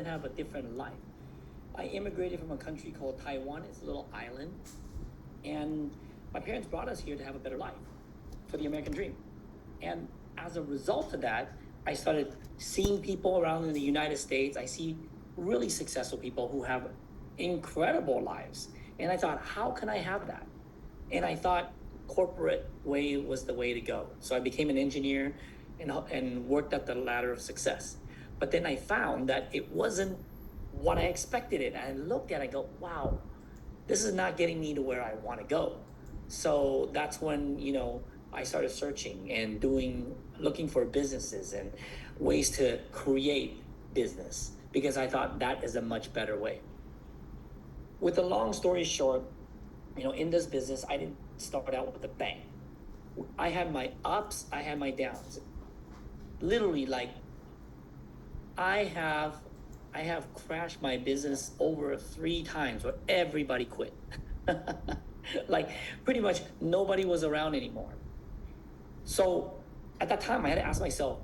and have a different life. I immigrated from a country called Taiwan. It's a little island. And my parents brought us here to have a better life for the American dream. And as a result of that, I started seeing people around in the United States. I see really successful people who have incredible lives. And I thought, how can I have that? And I thought corporate way was the way to go. So I became an engineer and worked up the ladder of success. But then I found that it wasn't what I expected it. And I looked at it, I go, wow, this is not getting me to where I want to go. So that's when, I started searching and looking for businesses and ways to create business because I thought that is a much better way. With a long story short, in this business, I didn't start out with a bang. I had my ups, I had my downs. Literally, like I have crashed my business over 3 times where everybody quit. Like pretty much nobody was around anymore. So at that time I had to ask myself,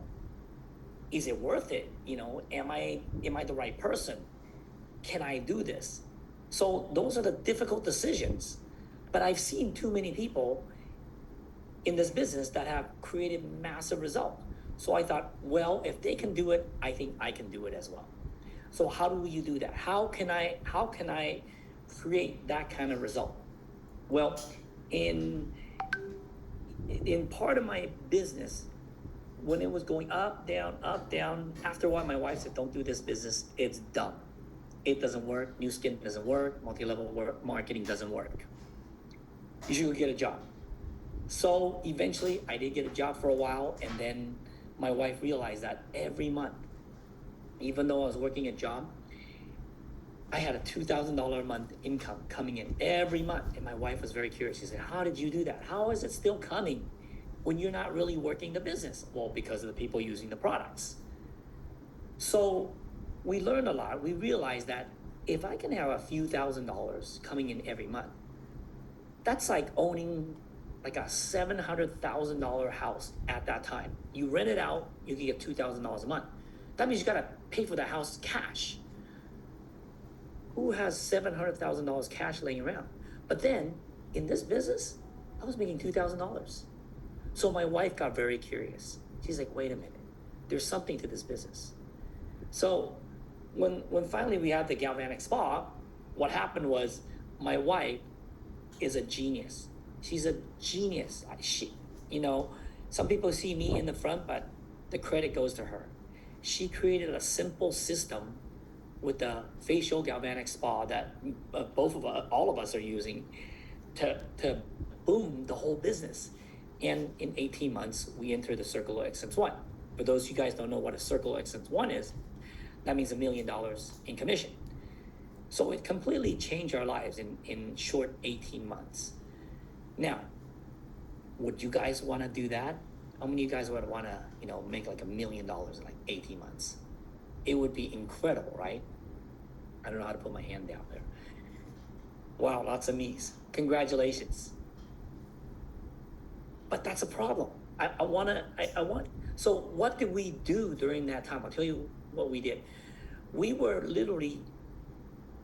is it worth it? Am I the right person? Can I do this? So those are the difficult decisions. But I've seen too many people in this business that have created massive results. So I thought, well, if they can do it, I think I can do it as well. So how do you do that? How can I create that kind of result? Well, in part of my business, when it was going up, down, after a while, my wife said, don't do this business. It's dumb. It doesn't work. New skin doesn't work. Multi-level marketing doesn't work. You should go get a job. So eventually I did get a job for a while. And then my wife realized that every month, even though I was working a job, I had a $2,000 a month income coming in every month. And my wife was very curious. She said, how did you do that? How is it still coming when you're not really working the business? Well, because of the people using the products. So we learned a lot. We realized that if I can have a few $1,000s coming in every month, that's like owning like a $700,000 house at that time. You rent it out, you can get $2,000 a month. That means you gotta pay for the house cash. Who has $700,000 cash laying around? But then in this business, I was making $2,000. So my wife got very curious. She's like, wait a minute, there's something to this business. So when finally we had the galvanic spa, what happened was my wife is a genius. She's a genius. Some people see me in the front, but the credit goes to her. She created a simple system with the facial galvanic spa that all of us are using to boom the whole business. And in 18 months, we entered the Circle of Excellence 1. For those of you guys don't know what a Circle of Excellence 1 is, that means $1 million in commission. So it completely changed our lives in short 18 months. Now, would you guys want to do that? How many of you guys would want to, make like $1 million in like 18 months? It would be incredible, right? I don't know how to put my hand down there. Wow, lots of me's. Congratulations. But that's a problem. So what did we do during that time? I'll tell you what we did. We were literally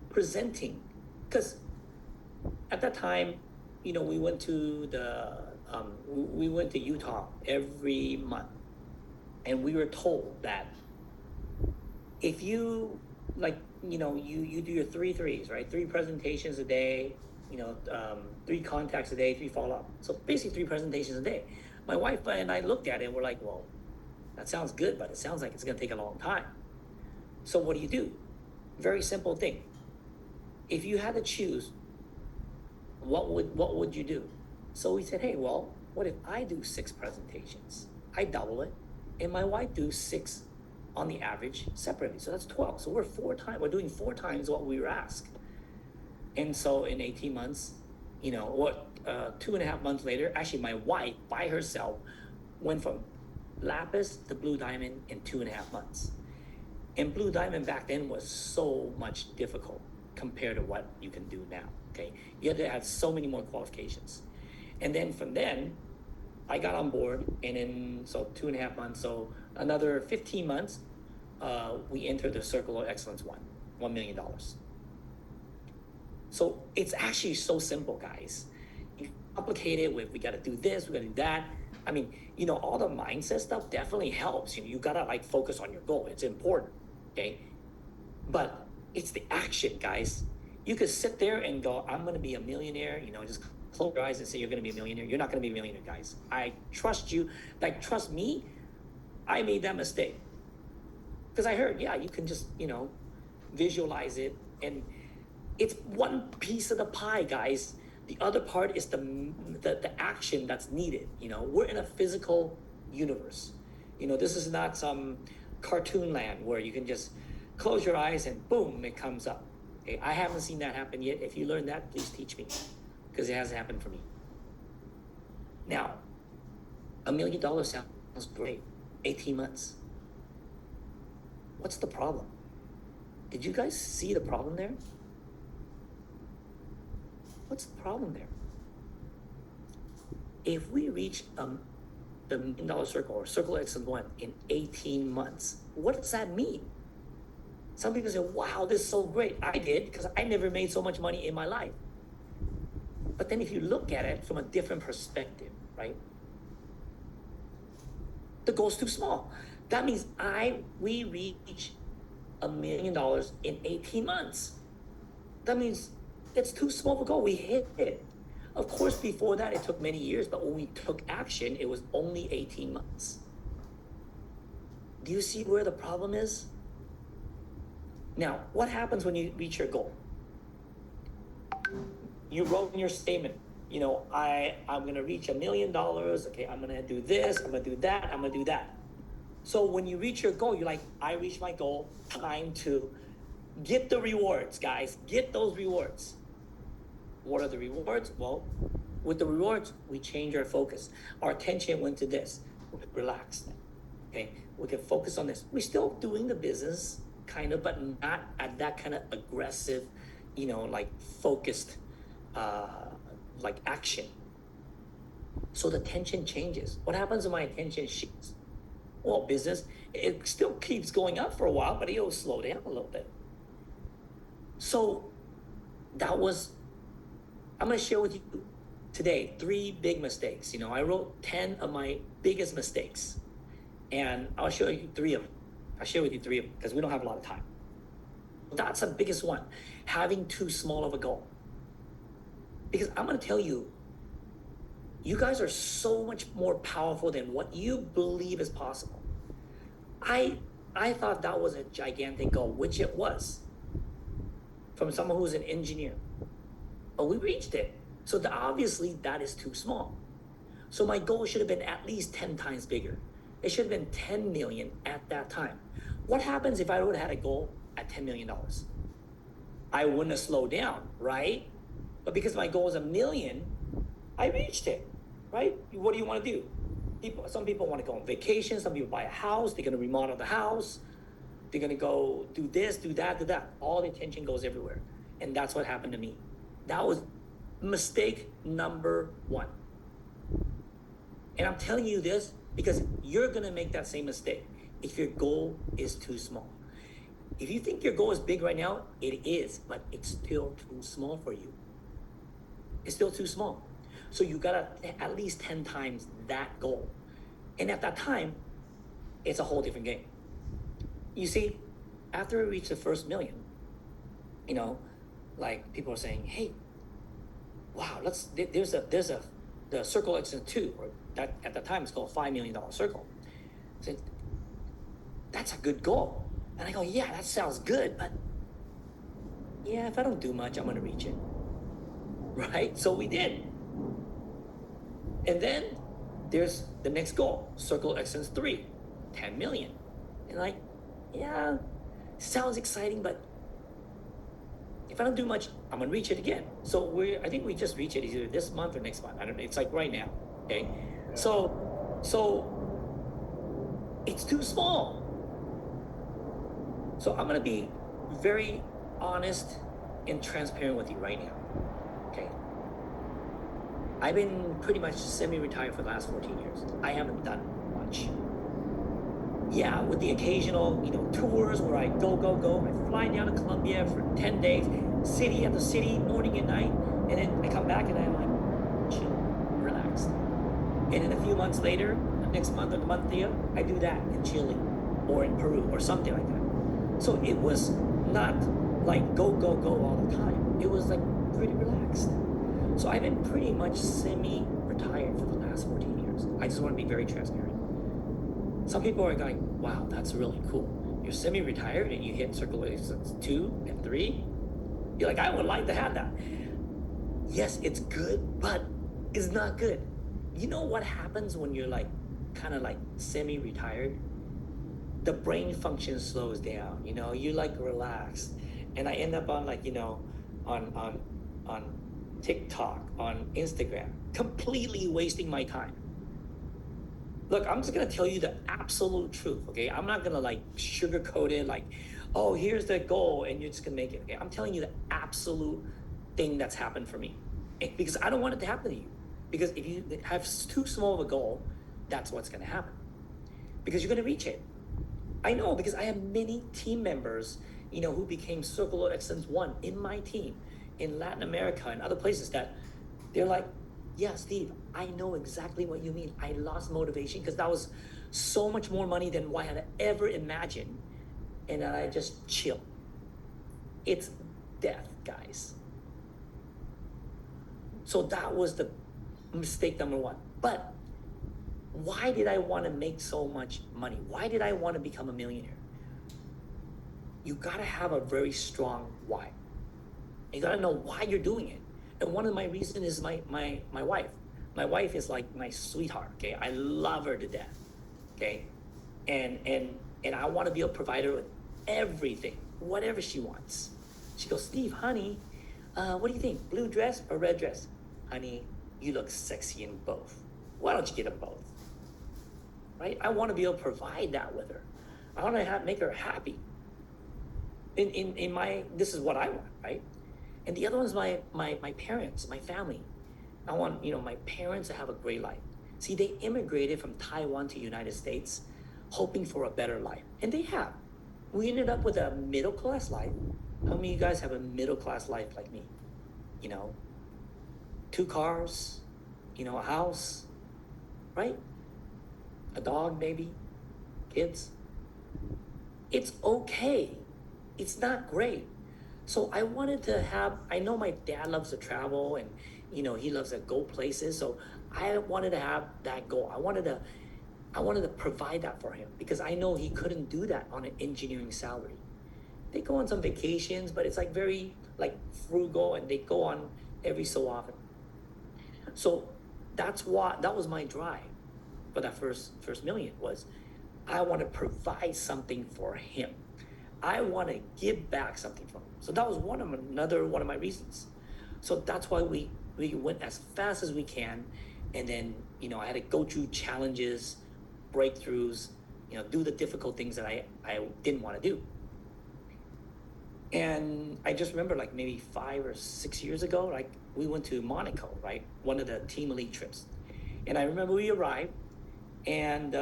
presenting, because at that time, we went to Utah every month, and we were told that if you you do your 3 threes, right? 3 presentations a day, 3 contacts a day, 3 follow-up. So basically 3 presentations a day. My wife and I looked at it and we're like, well, that sounds good, but it sounds like it's going to take a long time. So what do? Very simple thing. If you had to choose, what would you do? So we said, hey, well, what if I do 6 presentations? I double it, and my wife do 6 on the average separately. So that's 12. So we're doing 4 times what we were asked. And so in 18 months, 2.5 months later, actually my wife by herself went from lapis to blue diamond in 2.5 months. And blue diamond back then was so much difficult compared to what you can do now. Okay, you had to have so many more qualifications. And then from then, I got on board, and then so 2.5 months, so another 15 months, we entered the Circle of Excellence $1 million. So it's actually so simple, guys. You complicate it with we got to do this, we got to do that. I mean, all the mindset stuff definitely helps. You got to like focus on your goal. It's important, okay? But it's the action, guys. You could sit there and go, I'm going to be a millionaire, just close your eyes and say you're going to be a millionaire. You're not going to be a millionaire, guys. I trust you. Like, trust me, I made that mistake. Because I heard, yeah, you can just, visualize it. And it's one piece of the pie, guys. The other part is the action that's needed. We're in a physical universe. This is not some cartoon land where you can just close your eyes and boom, it comes up. Okay, I haven't seen that happen yet. If you learn that, please teach me, because it hasn't happened for me. Now, $1 million sounds great. 18 months. What's the problem? Did you guys see the problem there? What's the problem there? If we reach the $1 million circle or Circle Excellence 1 in 18 months, what does that mean? Some people say, wow, this is so great. I did, because I never made so much money in my life. But then if you look at it from a different perspective, right? The goal's too small. That means we reach $1 million in 18 months. That means it's too small of a goal. We hit it. Of course, before that, it took many years, but when we took action, it was only 18 months. Do you see where the problem is? Now, what happens when you reach your goal? You wrote in your statement, I'm going to reach $1 million. Okay, I'm going to do this, I'm going to do that, I'm going to do that. So when you reach your goal, you're like, I reached my goal, time to get the rewards, guys. Get those rewards. What are the rewards? Well, with the rewards, we change our focus. Our attention went to this. Relax. Okay, we can focus on this. We're still doing the business, kind of, but not at that kind of aggressive, like focused, like action. So the attention changes. What happens when my attention shifts? Well, business, it still keeps going up for a while, but it'll slow down a little bit. So I'm going to share with you today 3 big mistakes. I wrote 10 of my biggest mistakes, and I'll show you 3 of them. I'll share with you 3 of them because we don't have a lot of time. That's the biggest one, having too small of a goal. Because I'm going to tell you, you guys are so much more powerful than what you believe is possible. I thought that was a gigantic goal, which it was, from someone who's an engineer. But we reached it. So obviously that is too small. So my goal should have been at least 10 times bigger. It should have been 10 million at that time. What happens if I would have had a goal at $10 million? I wouldn't have slowed down, right? But because my goal is $1 million, I reached it, right? What do you want to do? Some people want to go on vacation. Some people buy a house. They're going to remodel the house. They're going to go do this, do that, do that. All the attention goes everywhere. And that's what happened to me. That was mistake number 1. And I'm telling you this because you're going to make that same mistake if your goal is too small. If you think your goal is big right now, it is, but it's still too small for you. It's still too small. So you got to at least 10 times that goal. And at that time, it's a whole different game. You see, after we reach the first million, like people are saying, hey, wow, there's the Circle Excellence 2, or that at the time it's called $5 million circle. I said, that's a good goal. And I go, yeah, that sounds good, but yeah, if I don't do much, I'm going to reach it. Right? So we did. And then there's the next goal, Circle Excellence 3, 10 million. And like, yeah, sounds exciting, but if I don't do much, I'm going to reach it again. So I think we just reach it either this month or next month. I don't know. It's like right now. Okay. So it's too small. So I'm going to be very honest and transparent with you right now. Okay. I've been pretty much semi-retired for the last 14 years. I haven't done much. Yeah, with the occasional, tours where I go. I fly down to Colombia for 10 days, city after city, morning and night. And then I come back and I'm like, chill, relaxed. And then a few months later, the next month or the month later, I do that in Chile or in Peru or something like that. So it was not like go all the time. It was like pretty relaxed. So I've been pretty much semi-retired for the last 14 years. I just want to be very transparent. Some people are going, wow, that's really cool. You're semi-retired and you hit circulations 2 and 3. You're like, I would like to have that. Yes, it's good, but it's not good. You know what happens when you're like kind of like semi-retired? The brain function slows down, you like relax. And I end up on like, on TikTok, on Instagram, completely wasting my time. Look, I'm just gonna tell you the absolute truth, okay? I'm not gonna like sugarcoat it like, oh, here's the goal and you're just gonna make it, okay? I'm telling you the absolute thing that's happened for me. Because I don't want it to happen to you. Because if you have too small of a goal, that's what's gonna happen. Because you're gonna reach it. I know because I have many team members, who became Circle of Excellence 1 in my team in Latin America and other places that they're like, yeah, Steve, I know exactly what you mean. I lost motivation because that was so much more money than what I had ever imagined. And then I just chill. It's death, guys. So that was the mistake number 1. But why did I want to make so much money? Why did I want to become a millionaire? You got to have a very strong why. You got to know why you're doing it. And one of my reasons is my wife. My wife is like my sweetheart, okay? I love her to death, okay? And I want to be a provider with everything, whatever she wants. She goes, Steve, honey, what do you think? Blue dress or red dress? Honey, you look sexy in both. Why don't you get them both? Right? I want to be able to provide that with her. I want to make her happy. In my, this is what I want, right? And the other one is my parents, my family. I want, my parents to have a great life. See, they immigrated from Taiwan to United States, hoping for a better life. And they have. We ended up with a middle-class life. How many of you guys have a middle-class life like me? 2 cars, a house, right? A dog, maybe, kids. It's okay. It's not great. So I wanted to have, I know my dad loves to travel and, he loves to go places. So I wanted to have that goal. I wanted to provide that for him because I know he couldn't do that on an engineering salary. They go on some vacations, but it's like very like frugal and they go on every so often. So that was my drive for that first million was I want to provide something for him. I want to give back something from him. So that was another one of my reasons. So that's why we went as fast as we can. And then, I had to go through challenges, breakthroughs, do the difficult things that I didn't want to do. And I just remember like maybe 5 or 6 years ago, like we went to Monaco, right? One of the Team Elite trips. And I remember we arrived and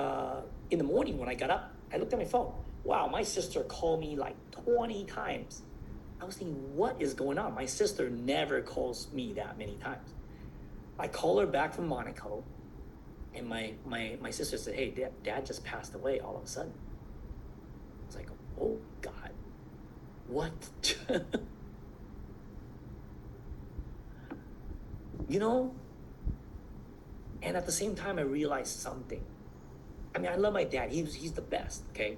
in the morning when I got up, I looked at my phone. Wow, my sister called me like 20 times. I was thinking, what is going on? My sister never calls me that many times. I call her back from Monaco, and my sister said, hey, dad just passed away all of a sudden. It's like, oh, God, what? And at the same time, I realized something. I mean, I love my dad. He's the best, okay?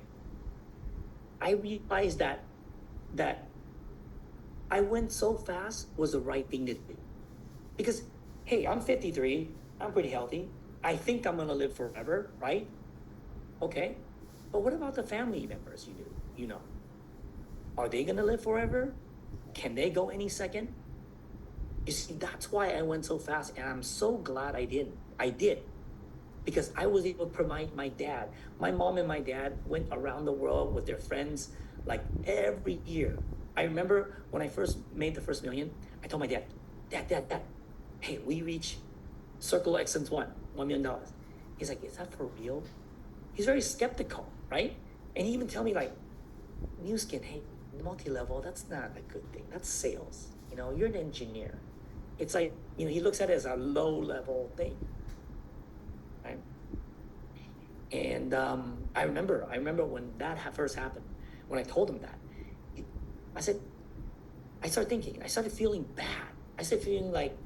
I realized that I went so fast was the right thing to do. Because, hey, I'm 53. I'm pretty healthy. I think I'm going to live forever, right? Okay. But what about the family members you know? Are they going to live forever? Can they go any second? You see, that's why I went so fast. And I'm so glad I did. Because I was able to provide my dad. My mom and my dad went around the world with their friends like every year. I remember when I first made the first million, I told my dad, Dad, hey, we reach Circle of Excellence 1 million. He's like, is that for real? He's very skeptical. right? And he even tell me like, new skin, hey, multi-level, that's not a good thing. That's sales. You're an engineer. It's like, he looks at it as a low-level thing, right? And I remember when that first happened, when I told him that, I said, I started thinking, I started feeling bad. I started feeling like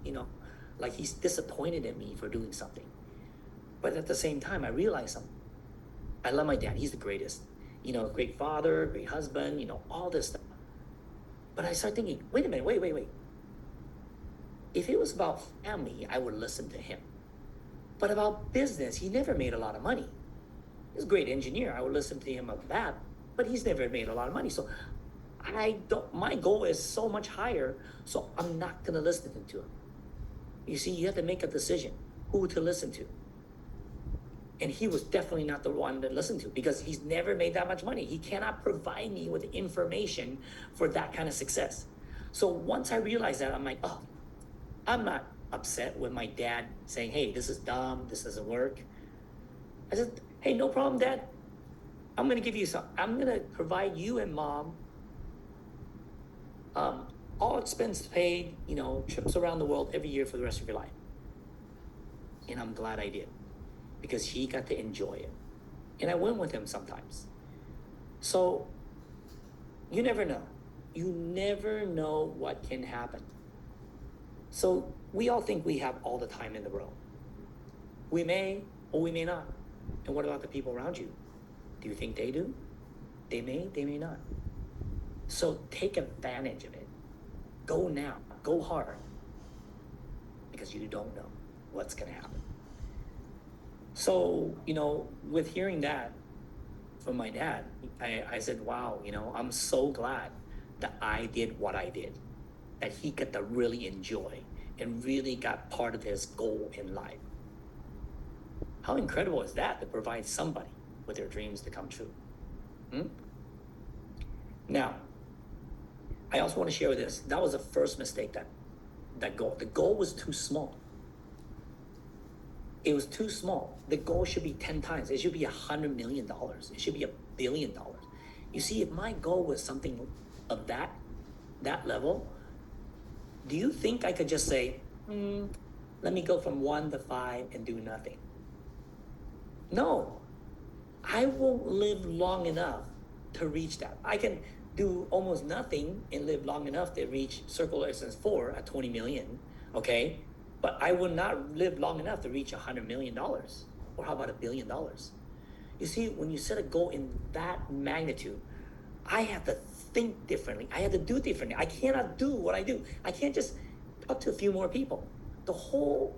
he's disappointed in me for doing something. But at the same time, I realized something. I love my dad. He's the greatest. Great father, great husband, all this stuff. But I started thinking, wait a minute, wait. If it was about family, I would listen to him. But about business, he never made a lot of money. He's a great engineer. I would listen to him about that, but he's never made a lot of money. So my goal is so much higher, so I'm not going to listen to him. You see, you have to make a decision who to listen to. And he was definitely not the one to listen to because he's never made that much money. He cannot provide me with information for that kind of success. So once I realized that, I'm like, oh, I'm not upset with my dad saying, hey, this is dumb, this doesn't work. I said, hey, no problem, Dad. I'm going to provide you and Mom all expense paid, trips around the world every year for the rest of your life. And I'm glad I did because he got to enjoy it. And I went with him sometimes. So you never know. You never know what can happen. So we all think we have all the time in the world. We may or we may not. And what about the people around you? Do you think they do? They may not. So take advantage of it. Go now. Go hard. Because you don't know what's going to happen. So, with hearing that from my dad, I said, wow, I'm so glad that I did what I did, that he got to really enjoy and really got part of his goal in life. How incredible is that to provide somebody with their dreams to come true? Now, I also want to share with this. That was the first mistake, that goal. The goal was too small. It was too small. The goal should be 10 times. It should be $100 million. It should be $1 billion. You see, if my goal was something of that level, do you think I could just say, let me go from 1 to 5 and do nothing? No, I won't live long enough to reach that. I can do almost nothing and live long enough to reach Circle Essence 4 at 20 million, okay? But I will not live long enough to reach $100 million. Or how about $1 billion? You see, when you set a goal in that magnitude, I have to think differently. I have to do differently. I cannot do what I do. I can't just talk to a few more people. The whole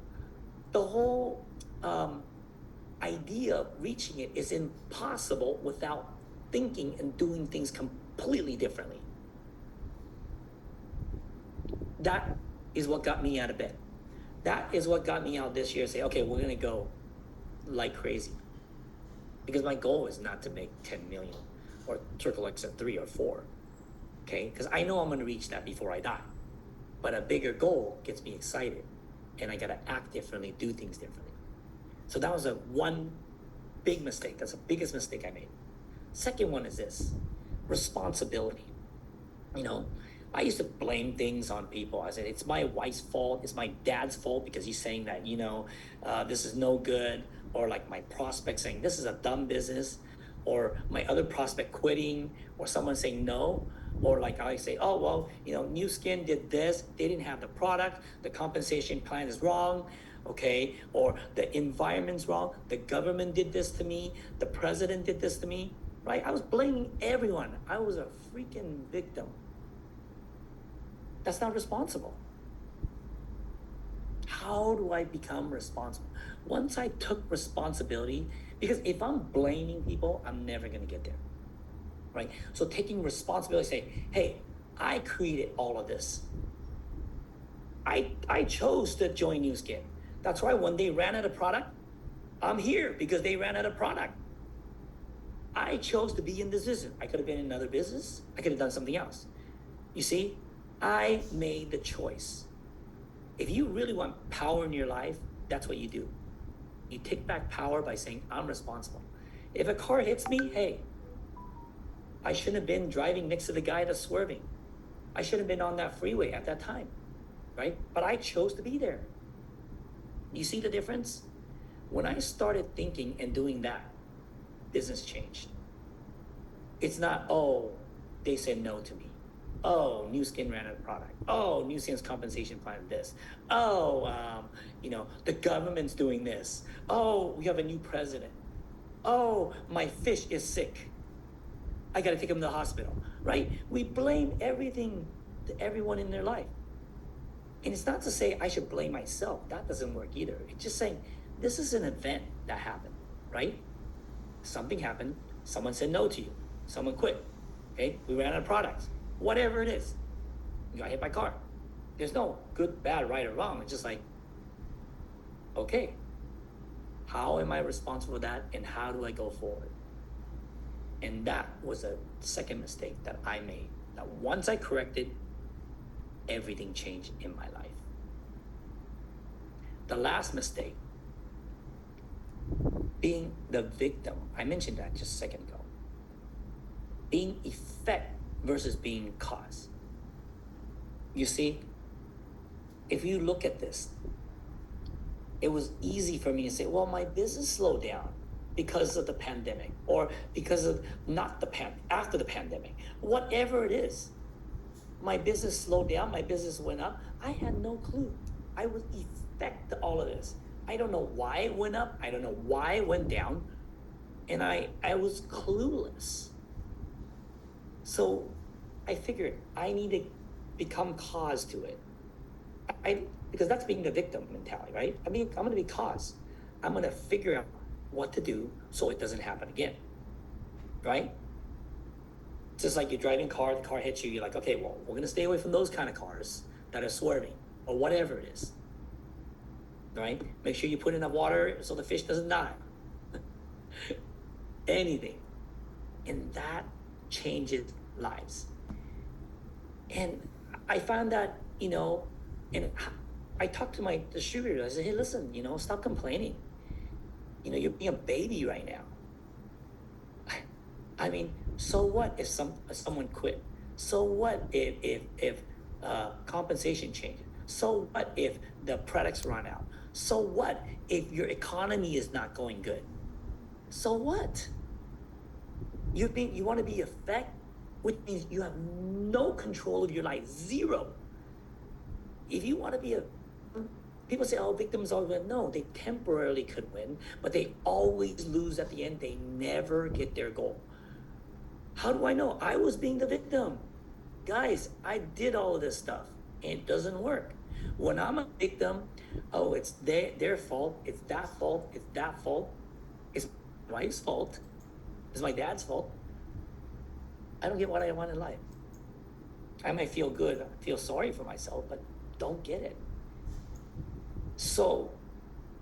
idea of reaching it is impossible without thinking and doing things completely differently. That is what got me out of bed. That is what got me out this year. Say, okay, we're gonna go like crazy, because my goal is not to make 10 million or Circle X at 3 or 4. Okay, because I know I'm gonna reach that before I die. But a bigger goal gets me excited, and I gotta act differently, do things differently. So that was one big mistake. That's the biggest mistake I made. Second one is this: responsibility. I used to blame things on people. I said, it's my wife's fault. It's my dad's fault because he's saying that, this is no good. Or like my prospect saying, this is a dumb business. Or my other prospect quitting. Or someone saying no. Or like I say, oh, well, New Skin did this. They didn't have the product. The compensation plan is wrong. Okay. Or the environment's wrong. The government did this to me. The president did this to me. Right? I was blaming everyone. I was a freaking victim. That's not responsible. How do I become responsible? Once I took responsibility, because if I'm blaming people, I'm never going to get there, right? So taking responsibility, say, hey, I created all of this. I chose to join New Skin. That's why when they ran out of product, I'm here because they ran out of product. I chose to be in this business. I could have been in another business. I could have done something else. You see, I made the choice. If you really want power in your life, that's what you do. You take back power by saying, I'm responsible. If a car hits me, hey, I shouldn't have been driving next to the guy that's swerving. I should have been on that freeway at that time, right? But I chose to be there. You see the difference? When I started thinking and doing that, business changed. It's not, oh, they said no to me. Oh, New Skin ran out of product. Oh, New Skin's compensation plan this. Oh, the government's doing this. Oh, we have a new president. Oh, my fish is sick. I got to take him to the hospital, right? We blame everything to everyone in their life. And it's not to say I should blame myself. That doesn't work either. It's just saying this is an event that happened, right? Something happened. Someone said no to you. Someone quit. Okay? We ran out of products. Whatever it is. You got hit by a car. There's no good, bad, right, or wrong. It's just like, okay, how am I responsible for that and how do I go forward? And that was a second mistake that I made. That once I corrected, everything changed in my life. The last mistake, being the victim. I mentioned that just a second ago. Being effect versus being cause. You see, if you look at this, it was easy for me to say, well, my business slowed down because of the pandemic or because of after the pandemic, whatever it is. My business slowed down, my business went up. I had no clue. I was effect to all of this. I don't know why it went up. I don't know why it went down. And I was clueless. So I figured I need to become cause to it. Because that's being the victim mentality, right? I mean, I'm going to be cause. I'm going to figure out what to do so it doesn't happen again, right? It's just like you're driving a car, the car hits you, you're like, okay, well, we're going to stay away from those kind of cars that are swerving or whatever it is, right? Make sure you put enough water so the fish doesn't die. Anything. And that changes lives. And I found that, and I talked to my distributor. I said, hey, listen, stop complaining. You're being a baby right now. I mean, so what if someone quit? So what if compensation changes? So what if the products run out? So what if your economy is not going good? So what? You want to be effect, which means you have no control of your life, zero. If you want to be people say, oh, victims always win. No, they temporarily could win, but they always lose at the end. They never get their goal. How do I know? I was being the victim. Guys, I did all of this stuff and it doesn't work. When I'm a victim, oh, it's their fault. It's that fault. It's that fault. It's my wife's fault. It's my dad's fault. I don't get what I want in life. I might feel good, feel sorry for myself, but don't get it. So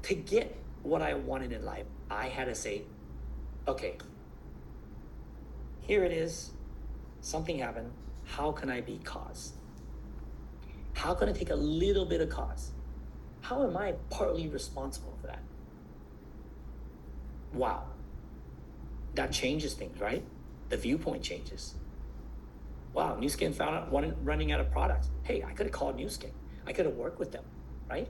to get what I wanted in life, I had to say, okay, here it is. Something happened. How can I be cause? How can I take a little bit of cause? How am I partly responsible for that? Wow. That changes things, right? The viewpoint changes. Wow, New Skin found out running out of products. Hey, I could have called New Skin. I could have worked with them, right?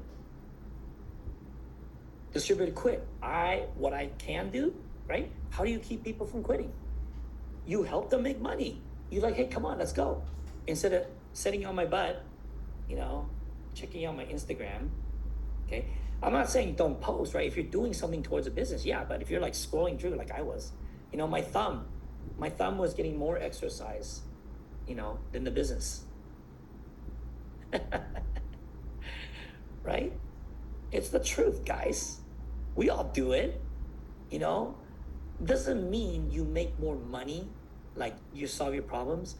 Distributor quit. What I can do, right? How do you keep people from quitting? You help them make money. You're like, hey, come on, let's go. Instead of sitting on my butt, checking out my Instagram, okay? I'm not saying don't post, right? If you're doing something towards a business, yeah, but if you're like scrolling through like I was, my thumb was getting more exercise, than the business. Right? It's the truth, guys. We all do it, Doesn't mean you make more money, like you solve your problems.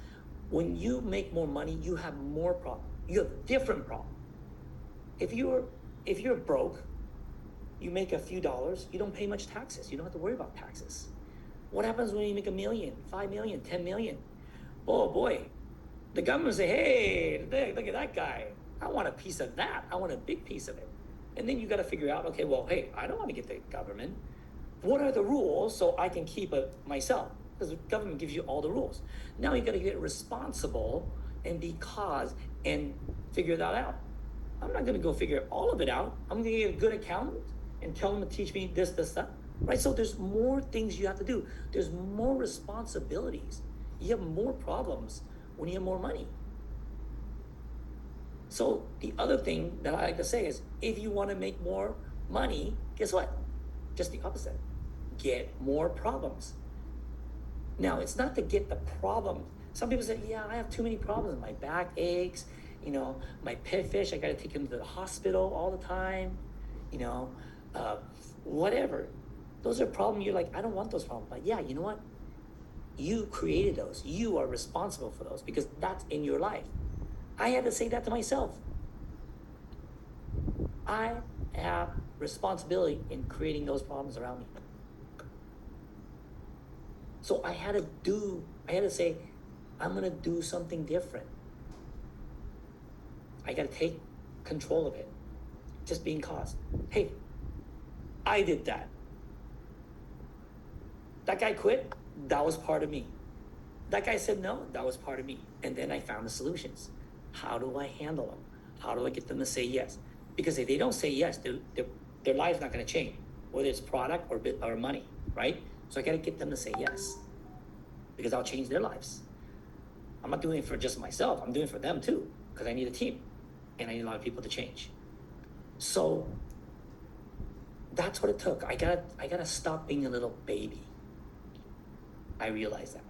When you make more money, you have more problems. You have different problems. If you're broke, you make a few dollars, you don't pay much taxes. You don't have to worry about taxes. What happens when you make $1 million, $5 million, $10 million? Oh boy, the government say, hey, look at that guy. I want a piece of that. I want a big piece of it. And then you got to figure out, okay, well, hey, I don't want to get the government. what are the rules so I can keep it myself? Because the government gives you all the rules. Now you got to get responsible and be cause and figure that out. I'm not going to go figure all of it out. I'm going to get a good accountant and tell them to teach me this, that, right? So there's more things you have to do. There's more responsibilities. You have more problems when you have more money. So the other thing that I like to say is, if you want to make more money, guess what? Just the opposite. Get more problems. Now, it's not to get the problem. Some people say, yeah, I have too many problems. My back aches, my pet fish, I got to take him to the hospital all the time, whatever. Those are problems you're like, I don't want those problems. But yeah, you know what? You created those. You are responsible for those because that's in your life. I had to say that to myself. I have responsibility in creating those problems around me. So I had to say, I'm going to do something different. I got to take control of it. Just being caused. Hey, I did that. That guy quit. That was part of me. That guy said no. That was part of me. And then I found the solutions. How do I handle them? How do I get them to say yes? Because if they don't say yes, their life's not going to change, whether it's product or money, right? So I got to get them to say yes, because I'll change their lives. I'm not doing it for just myself. I'm doing it for them too, because I need a team, and I need a lot of people to change. So that's what it took. I gotta stop being a little baby. I realized that.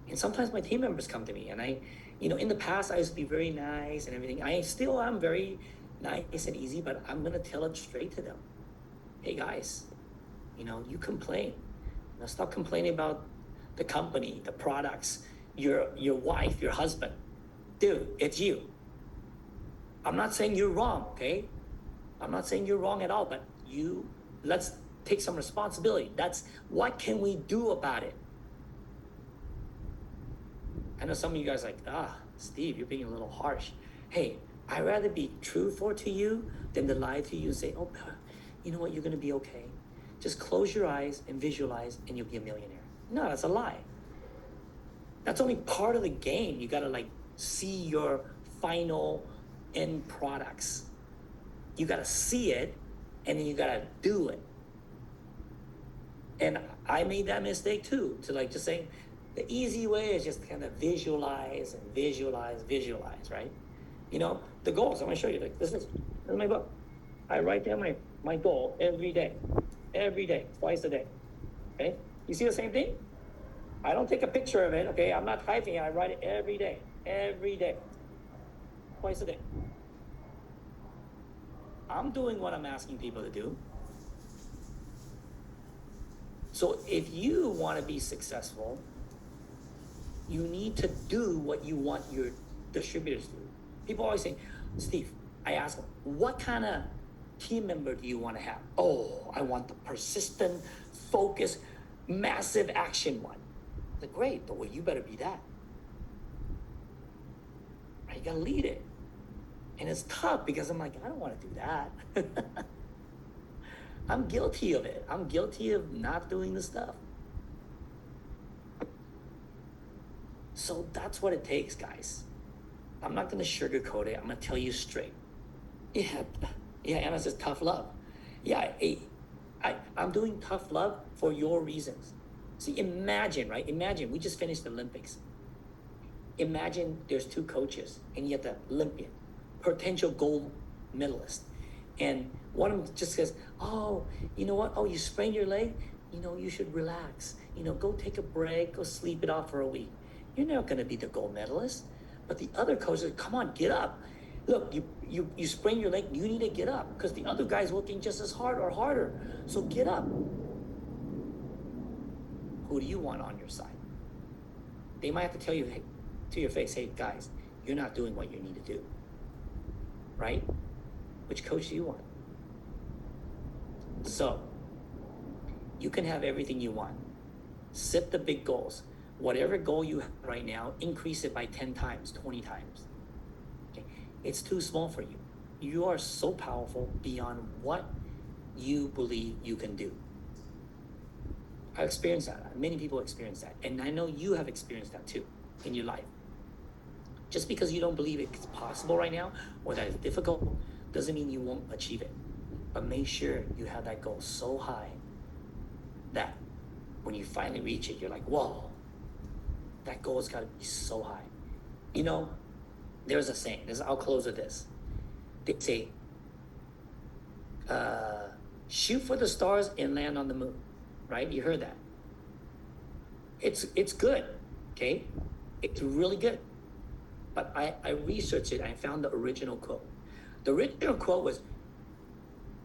And sometimes my team members come to me, and in the past I used to be very nice and everything. I still am very nice and easy, but I'm gonna tell it straight to them. Hey guys, you complain. Stop complaining about the company, the products, your wife, your husband. Dude, it's you. I'm not saying you're wrong, okay? I'm not saying you're wrong at all, but let's take some responsibility. That's what can we do about it? I know some of you guys are like, Steve, you're being a little harsh. Hey, I'd rather be truthful to you than to lie to you and say, oh, you know what, you're gonna be okay. Just close your eyes and visualize and you'll be a millionaire. No, that's a lie. That's only part of the game. You gotta see your final end products. You gotta see it and then you gotta do it. And I made that mistake too, to just saying the easy way is just kind of visualize, right? The goals, I'm gonna show you. This is my book. I write down my goal every day, twice a day. Okay? You see the same thing? I don't take a picture of it, okay? I'm not typing it, I write it every day, twice a day. I'm doing what I'm asking people to do. So if you want to be successful, you need to do what you want your distributors to do. People always say, Steve, I ask them, what kind of team member do you want to have? Oh, I want the persistent, focused, massive action one. I said, great, well, you better be that. Right? You gotta lead it. And it's tough because I'm like, I don't want to do that. I'm guilty of it. I'm guilty of not doing the stuff. So that's what it takes, guys. I'm not going to sugarcoat it. I'm going to tell you straight. Yeah, Anna says tough love. Yeah, I'm doing tough love for your reasons. See, imagine, right? Imagine we just finished the Olympics. Imagine there's two coaches and you have the Olympian, potential gold medalist. And one of them just says, oh, you know what? Oh, you sprained your leg? You should relax. Go take a break, go sleep it off for a week. You're not going to be the gold medalist. But the other coach says, come on, get up. Look, you sprain your leg, you need to get up because the other guy's working just as hard or harder. So get up. Who do you want on your side? They might have to tell you, hey, to your face, hey, guys, you're not doing what you need to do. Right? Which coach do you want? So, you can have everything you want. Set the big goals. Whatever goal you have right now, increase it by 10 times, 20 times. Okay? It's too small for you. You are so powerful beyond what you believe you can do. I experienced that. Many people experience that. And I know you have experienced that too in your life. Just because you don't believe it's possible right now or that it's difficult doesn't mean you won't achieve it. But make sure you have that goal so high that when you finally reach it, you're like, whoa, that goal has got to be so high. You know, there's a saying, I'll close with this. They say, shoot for the stars and land on the moon, right? You heard that. It's good, okay? It's really good. But I researched it and I found the original quote. The original quote was,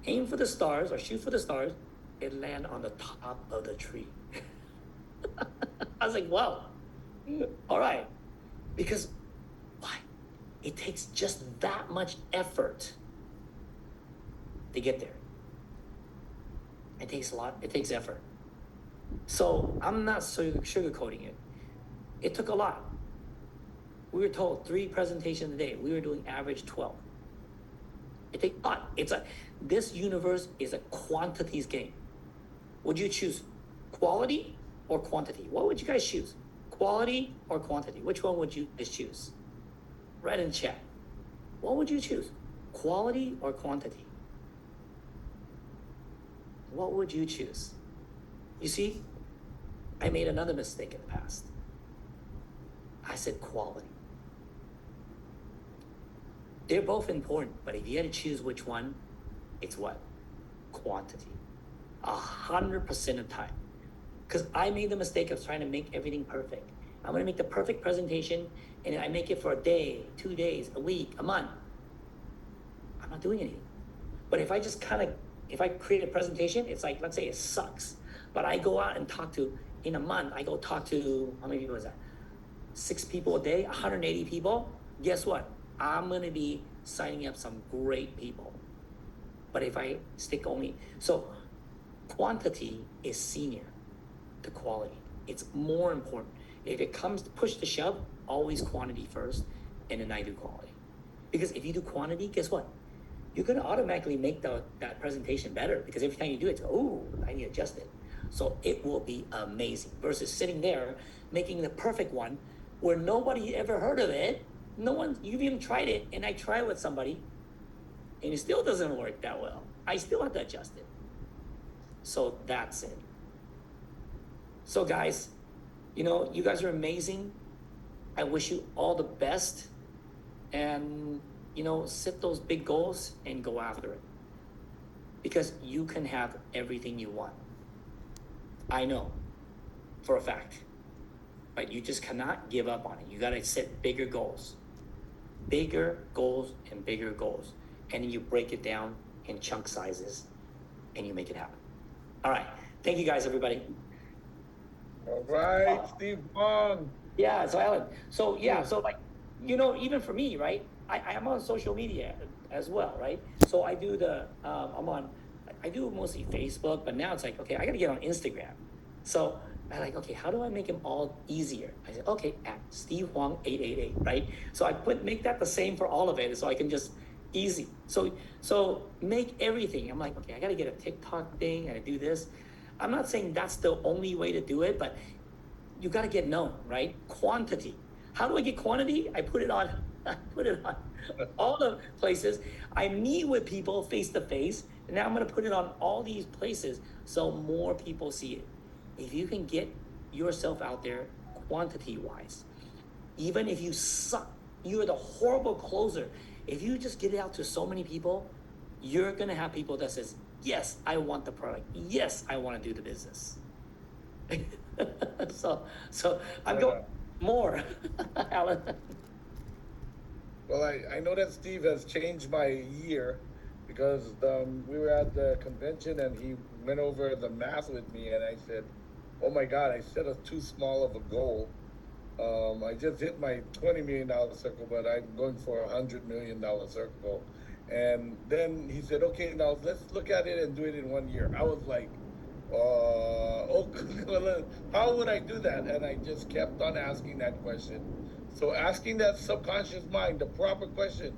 aim for the stars or shoot for the stars and land on the top of the tree. I was like, wow, all right. Because why? It takes just that much effort to get there. It takes a lot, it takes effort. So I'm not sugarcoating it. It took a lot. We were told 3 presentations a day. We were doing average 12. It takes a lot. This universe is a quantities game. Would you choose quality or quantity? What would you guys choose? Quality or quantity? Which one would you guys choose? Write in chat. What would you choose? Quality or quantity? What would you choose? You see, I made another mistake in the past. I said quality. They're both important, but if you had to choose which one, it's what? Quantity. 100% of the time. Because I made the mistake of trying to make everything perfect. I'm going to make the perfect presentation, and I make it for a day, 2 days, a week, a month. I'm not doing anything. But if I just if I create a presentation, it's like, let's say it sucks. But I go out and talk to, in a month, I go talk to, how many people is that? 6 people a day, 180 people. Guess what? I'm going to be signing up some great people. But if I stick only, so quantity is senior to quality. It's more important. If it comes to push to shove, always quantity first, and then I do quality. Because if you do quantity, guess what? You're going to automatically make that presentation better, because every time you do it, oh, I need to adjust it. So it will be amazing versus sitting there making the perfect one where nobody ever heard of it. No one, you've even tried it, and I try it with somebody, and it still doesn't work that well. I still have to adjust it. So that's it. So guys, you guys are amazing. I wish you all the best, and set those big goals and go after it, because you can have everything you want. I know for a fact, but you just cannot give up on it. You got to set bigger goals and bigger goals, and then you break it down in chunk sizes and you make it happen. All right, thank you guys, everybody. All right, Steve Huang. Yeah, so Alan, so yeah, so like, even for me, right? I'm on social media as well, right? So I do I do mostly Facebook, but now it's like, okay, I got to get on Instagram. So I like, okay, how do I make them all easier? I said, okay, at Steve Huang 888, right? So I make that the same for all of it, so I can just easy. So make everything. I'm like, okay, I got to get a TikTok thing. I do this. I'm not saying that's the only way to do it, but you got to get known, right? Quantity. How do I get quantity? I put it on all the places. I meet with people face to face, and now I'm going to put it on all these places so more people see it. If you can get yourself out there quantity wise, even if you suck, you're the horrible closer. If you just get it out to so many people, you're going to have people that says, yes, I want the product. Yes, I want to do the business. so I'm going more, Alan. Well, I know that Steve has changed my year because we were at the convention and he went over the math with me, and I said, oh my God, I set a too small of a goal. I just hit my $20 million circle, but I'm going for $100 million circle. And then he said, okay, now let's look at it and do it in 1 year. I was like, oh, how would I do that? And I just kept on asking that question. So asking that subconscious mind the proper question,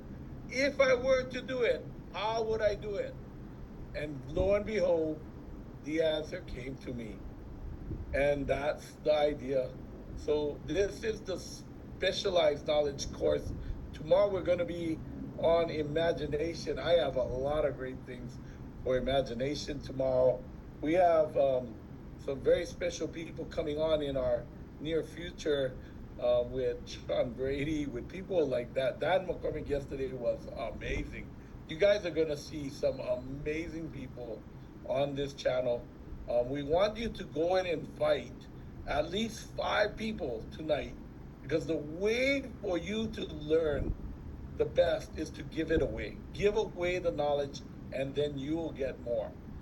if I were to do it, how would I do it? And lo and behold, the answer came to me. And that's the idea. So this is the specialized knowledge course. Tomorrow we're going to be on imagination. I have a lot of great things for imagination tomorrow. We have some very special people coming on in our near future, with Sean Brady, with people like that. Dan McCormick yesterday was amazing. You guys are going to see some amazing people on this channel. We want you to go and invite at least 5 people tonight, because the way for you to learn the best is to give it away. Give away the knowledge, and then you will get more.